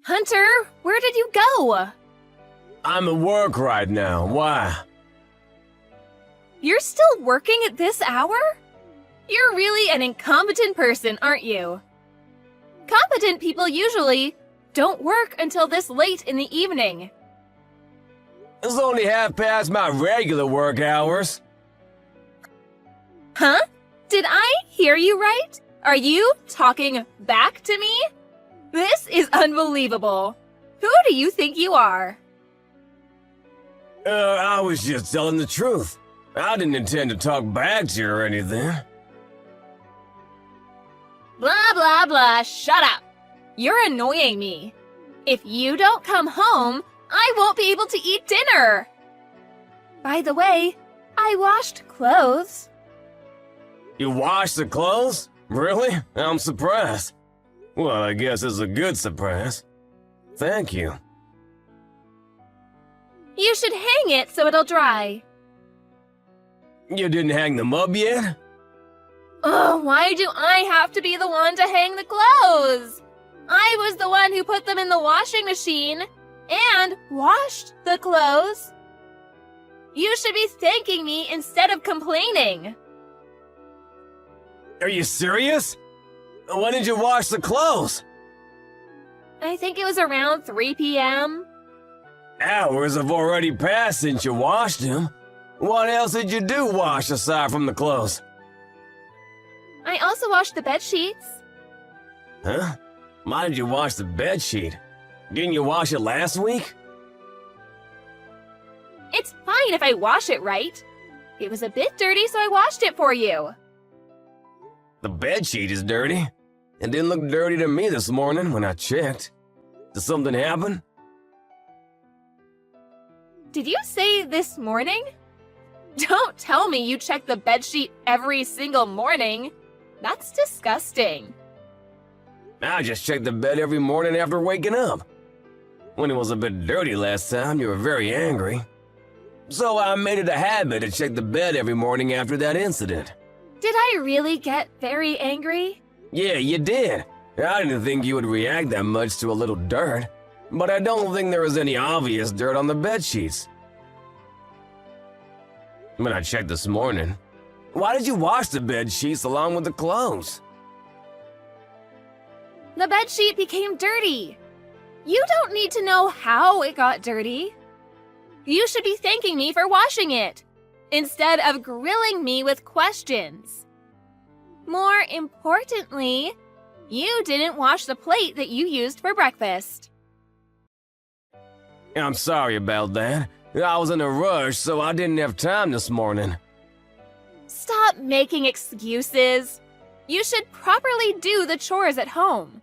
Hunter, where did you go? I'm at work right now. Why? You're still working at this hour? You're really an incompetent person, aren't you? Competent people usually don't work until this late in the evening. It's only half past my regular work hours. Huh? Did I hear you right? Are you talking back to me? This is unbelievable. Who do you think you are? I was just telling the truth. I didn't intend to talk back to you or anything. Blah, blah, blah, shut up. You're annoying me. If you don't come home, I won't be able to eat dinner. By the way, I washed clothes. You washed the clothes? Really? I'm surprised. Well, I guess it's a good surprise. Thank you. You should hang it so it'll dry. You didn't hang them up yet? Oh, why do I have to be the one to hang the clothes? I was the one who put them in the washing machine and washed the clothes. You should be thanking me instead of complaining. Are you serious? When did you wash the clothes? I think it was around 3 p.m. Hours have already passed since you washed them. What else did you do wash aside from the clothes? I also washed the bed sheets. Huh? Why did you wash the bed sheet? Didn't you wash it last week? It's fine if I wash it right. It was a bit dirty, so I washed it for you. The bed sheet is dirty. It didn't look dirty to me this morning when I checked. Did something happen? Did you say this morning? Don't tell me you check the bedsheet every single morning. That's disgusting. I just check the bed every morning after waking up. When it was a bit dirty last time, you were very angry. So I made it a habit to check the bed every morning after that incident. Did I really get very angry? Yeah, you did. I didn't think you would react that much to a little dirt, but I don't think there was any obvious dirt on the bed sheets. When I checked this morning, why did you wash the bed sheets along with the clothes? The bedsheet became dirty. You don't need to know how it got dirty. You should be thanking me for washing it, instead of grilling me with questions. More importantly, you didn't wash the plate that you used for breakfast. I'm sorry about that. I was in a rush, so I didn't have time this morning. Stop making excuses. You should properly do the chores at home.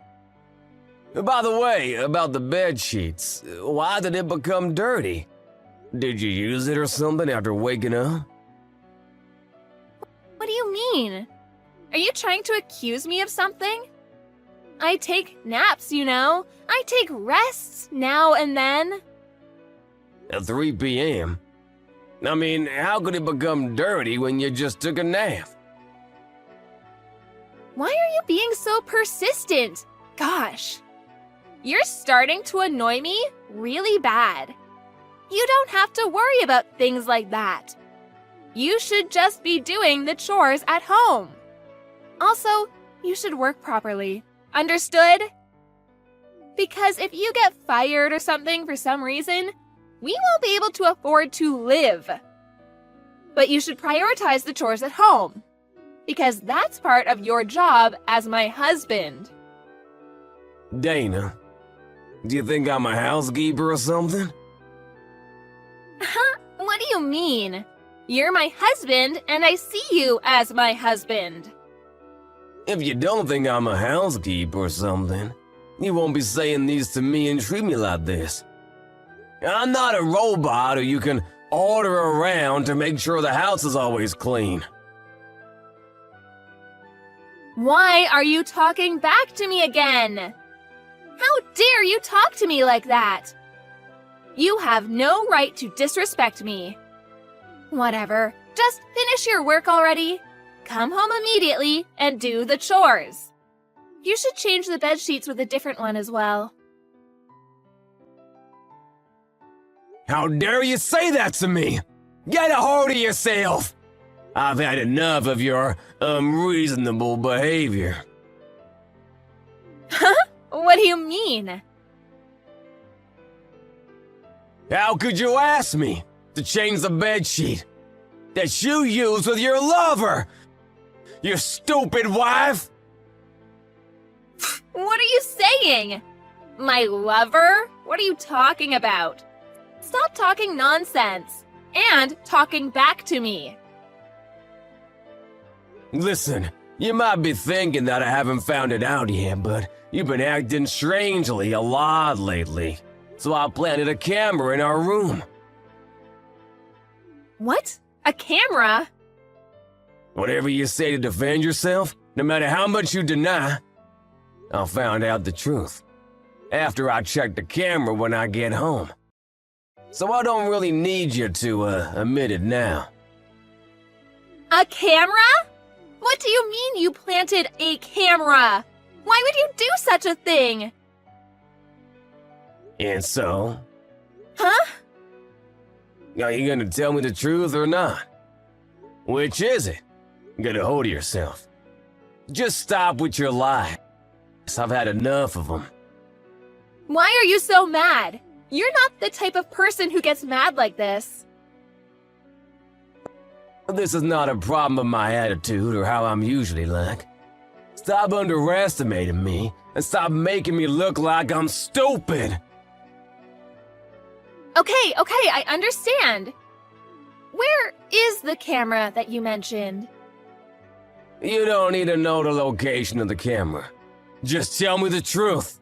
By the way, about the bed sheets, why did it become dirty? Did you use it or something after waking up? What do you mean? Are you trying to accuse me of something? I take naps, you know. I take rests now and then. At 3 p.m.? I mean, how could it become dirty when you just took a nap? Why are you being so persistent? Gosh. You're starting to annoy me really bad. You don't have to worry about things like that. You should just be doing the chores at home. Also, you should work properly. Understood? Because if you get fired or something for some reason, we won't be able to afford to live. But you should prioritize the chores at home, because that's part of your job as my husband. Dana, do you think I'm a housekeeper or something? What do you mean? You're my husband, and I see you as my husband. If you don't think I'm a housekeeper or something, you won't be saying these to me and treat me like this. I'm not a robot who you can order around to make sure the house is always clean. Why are you talking back to me again? How dare you talk to me like that? You have no right to disrespect me. Whatever, just finish your work already. Come home immediately and do the chores. You should change the bed sheets with a different one as well. How dare you say that to me? Get a hold of yourself! I've had enough of your unreasonable behavior. Huh? What do you mean? How could you ask me to change the bedsheet that you used with your lover? You stupid wife! What are you saying? My lover? What are you talking about? Stop talking nonsense and talking back to me. Listen, you might be thinking that I haven't found it out yet, but you've been acting strangely a lot lately. So I planted a camera in our room. What? A camera? Whatever you say to defend yourself, no matter how much you deny, I'll find out the truth after I check the camera when I get home. So I don't really need you to admit it now. A camera? What do you mean you planted a camera? Why would you do such a thing? And so? Huh? Are you gonna tell me the truth or not? Which is it? Get a hold of yourself. Just stop with your lies. I've had enough of them. Why are you so mad? You're not the type of person who gets mad like this. This is not a problem of my attitude or how I'm usually like. Stop underestimating me and stop making me look like I'm stupid. Okay, I understand. Where is the camera that you mentioned? You don't need to know the location of the camera. Just tell me the truth.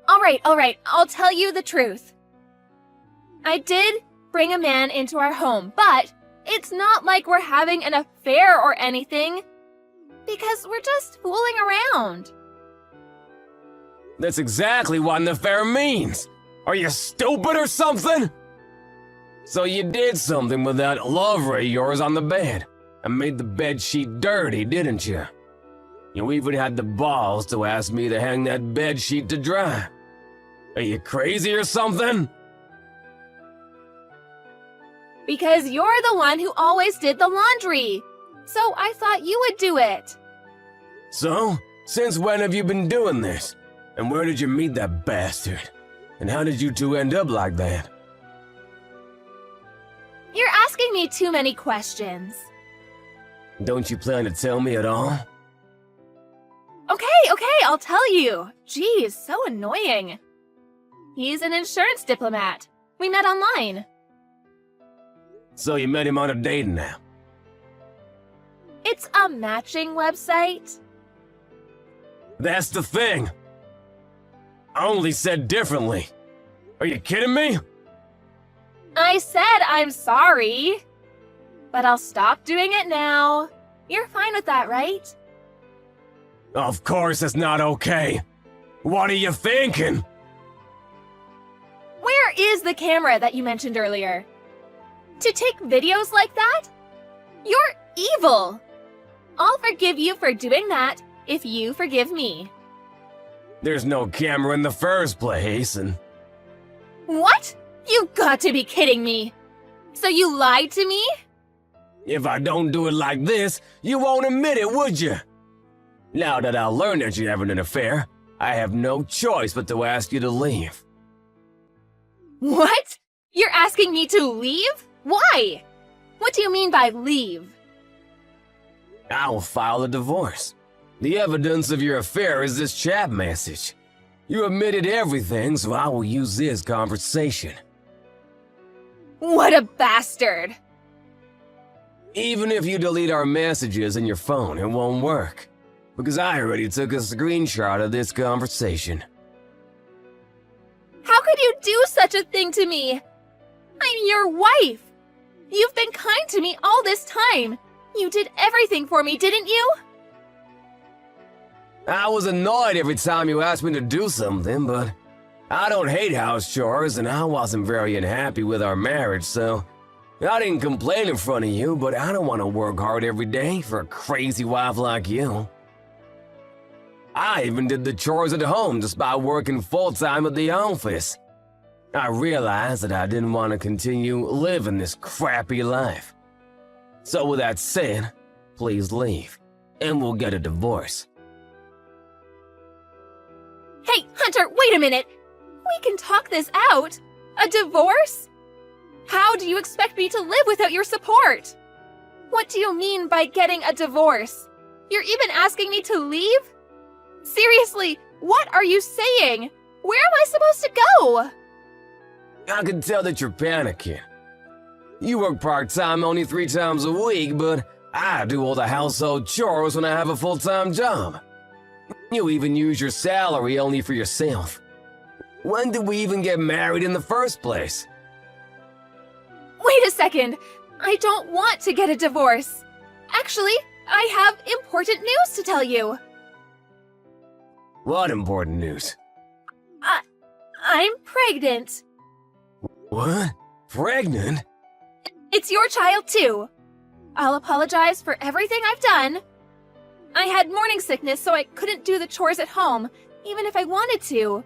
All right, I'll tell you the truth. I did bring a man into our home, but it's not like we're having an affair or anything, because we're just fooling around. That's exactly what an affair means. Are you stupid or something? So you did something with that lover of yours on the bed and made the bed sheet dirty, didn't you? You even had the balls to ask me to hang that bed sheet to dry. Are you crazy or something? Because you're the one who always did the laundry. So I thought you would do it. So, since when have you been doing this? And where did you meet that bastard? And how did you two end up like that? You're asking me too many questions. Don't you plan to tell me at all? Okay, I'll tell you. Geez, so annoying. He's an insurance diplomat. We met online. So you met him on a dating app? It's a matching website. That's the thing. I only said differently. Are you kidding me? I said I'm sorry. But I'll stop doing it now. You're fine with that, right? Of course it's not okay. What are you thinking? Where is the camera that you mentioned earlier? To take videos like that? You're evil. I'll forgive you for doing that if you forgive me. There's no camera in the first place, and... What? You got to be kidding me. So you lied to me? If I don't do it like this, you won't admit it, would you? Now that I learned that you're having an affair, I have no choice but to ask you to leave. What? You're asking me to leave? Why? What do you mean by leave? I will file a divorce. The evidence of your affair is this chat message. You admitted everything, so I will use this conversation. What a bastard! Even if you delete our messages in your phone, it won't work. Because I already took a screenshot of this conversation. How could you do such a thing to me? I'm your wife. You've been kind to me all this time. You did everything for me, didn't you? I was annoyed every time you asked me to do something, but I don't hate house chores and I wasn't very unhappy with our marriage, so I didn't complain in front of you, but I don't want to work hard every day for a crazy wife like you. I even did the chores at home despite working full-time at the office. I realized that I didn't want to continue living this crappy life. So with that said, please leave, and we'll get a divorce. Hey, Hunter, wait a minute! We can talk this out! A divorce? How do you expect me to live without your support? What do you mean by getting a divorce? You're even asking me to leave? Seriously, what are you saying? Where am I supposed to go? I can tell that you're panicking. You work part-time only 3 times a week, but I do all the household chores when I have a full-time job. You even use your salary only for yourself. When did we even get married in the first place? Wait a second! I don't want to get a divorce. Actually, I have important news to tell you. What important news? I'm pregnant. What? Pregnant? It's your child, too. I'll apologize for everything I've done. I had morning sickness, so I couldn't do the chores at home, even if I wanted to.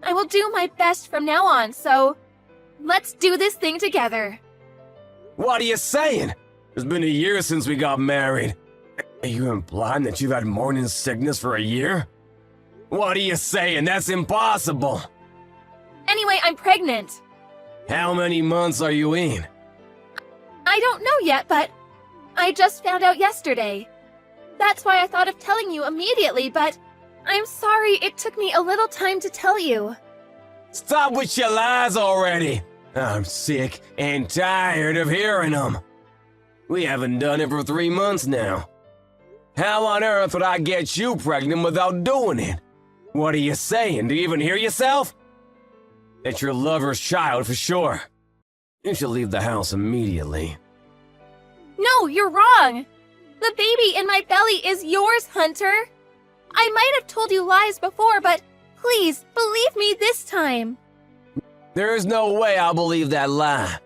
I will do my best from now on, so let's do this thing together. What are you saying? It's been a year since we got married. Are you implying that you've had morning sickness for a year? What are you saying? That's impossible. Anyway, I'm pregnant. How many months are you in? I don't know yet, but I just found out yesterday. That's why I thought of telling you immediately, but I'm sorry it took me a little time to tell you. Stop with your lies already. I'm sick and tired of hearing them. We haven't done it for 3 months now. How on earth would I get you pregnant without doing it? What are you saying? Do you even hear yourself? It's your lover's child for sure. You should leave the house immediately. No, you're wrong. The baby in my belly is yours, Hunter. I might have told you lies before, but please believe me this time. There is no way I'll believe that lie.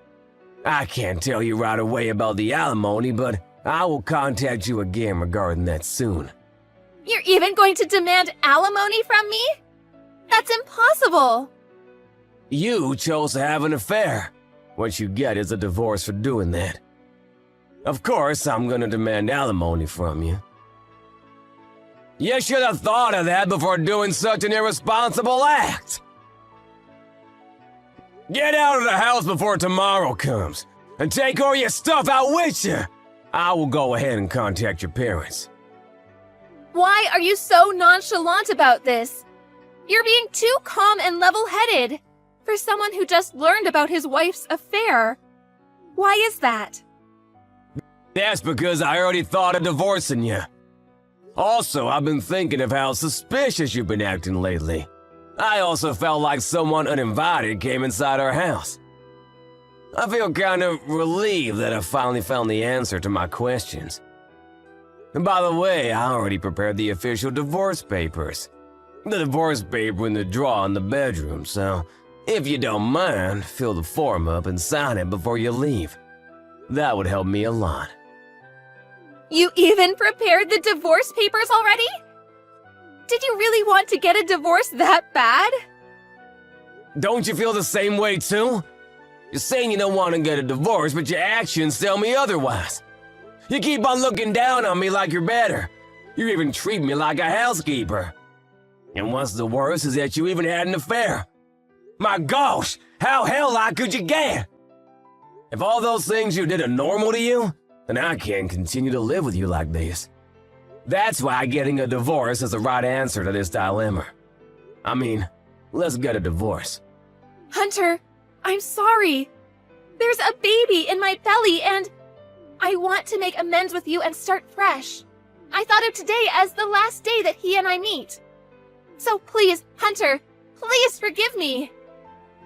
I can't tell you right away about the alimony, but I will contact you again regarding that soon. You're even going to demand alimony from me? That's impossible. You chose to have an affair. What you get is a divorce for doing that. Of course, I'm gonna demand alimony from you. You should have thought of that before doing such an irresponsible act. Get out of the house before tomorrow comes, and take all your stuff out with you. I will go ahead and contact your parents. Why are you so nonchalant about this? You're being too calm and level-headed for someone who just learned about his wife's affair. Why is that? That's because I already thought of divorcing you. Also, I've been thinking of how suspicious you've been acting lately. I also felt like someone uninvited came inside our house. I feel kind of relieved that I finally found the answer to my questions. And by the way, I already prepared the official divorce papers. The divorce paper in the drawer in the bedroom, so if you don't mind, fill the form up and sign it before you leave. That would help me a lot. You even prepared the divorce papers already? Did you really want to get a divorce that bad? Don't you feel the same way too? You're saying you don't want to get a divorce, but your actions tell me otherwise. You keep on looking down on me like you're better. You even treat me like a housekeeper. And what's the worst is that you even had an affair. My gosh, how hell-like could you get? If all those things you did are normal to you, then I can't continue to live with you like this. That's why getting a divorce is the right answer to this dilemma. I mean, let's get a divorce. Hunter, I'm sorry. There's a baby in my belly and I want to make amends with you and start fresh. I thought of today as the last day that he and I meet. So please, Hunter, please forgive me.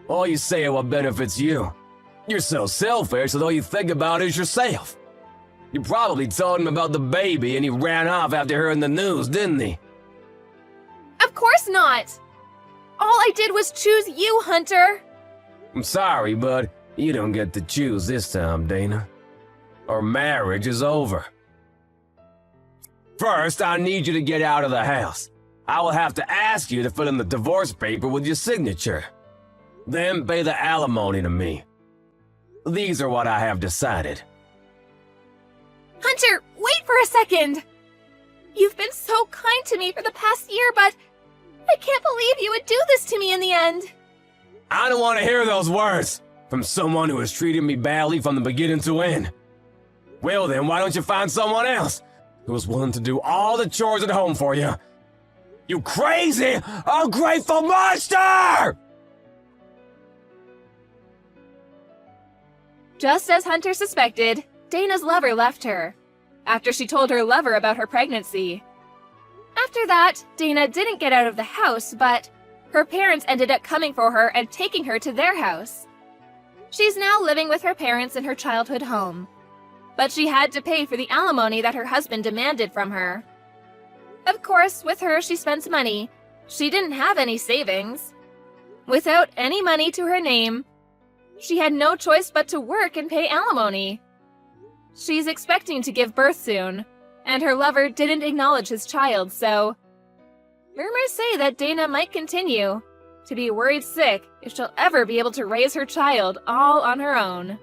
All you say are what benefits you. You're so selfish that all you think about is yourself. You probably told him about the baby and he ran off after hearing the news, didn't he? Of course not. All I did was choose you, Hunter. I'm sorry, but you don't get to choose this time, Dana. Our marriage is over. First, I need you to get out of the house. I will have to ask you to fill in the divorce paper with your signature. Then pay the alimony to me. These are what I have decided. Hunter, wait for a second! You've been so kind to me for the past year, but I can't believe you would do this to me in the end. I don't want to hear those words from someone who has treated me badly from the beginning to end. Well then, why don't you find someone else who is willing to do all the chores at home for you? You crazy, ungrateful monster! Just as Hunter suspected, Dana's lover left her, after she told her lover about her pregnancy. After that, Dana didn't get out of the house, but her parents ended up coming for her and taking her to their house. She's now living with her parents in her childhood home, but she had to pay for the alimony that her husband demanded from her. Of course, with her, she spends money. She didn't have any savings. Without any money to her name, she had no choice but to work and pay alimony. She's expecting to give birth soon, and her lover didn't acknowledge his child, so rumors say that Dana might continue to be worried sick if she'll ever be able to raise her child all on her own.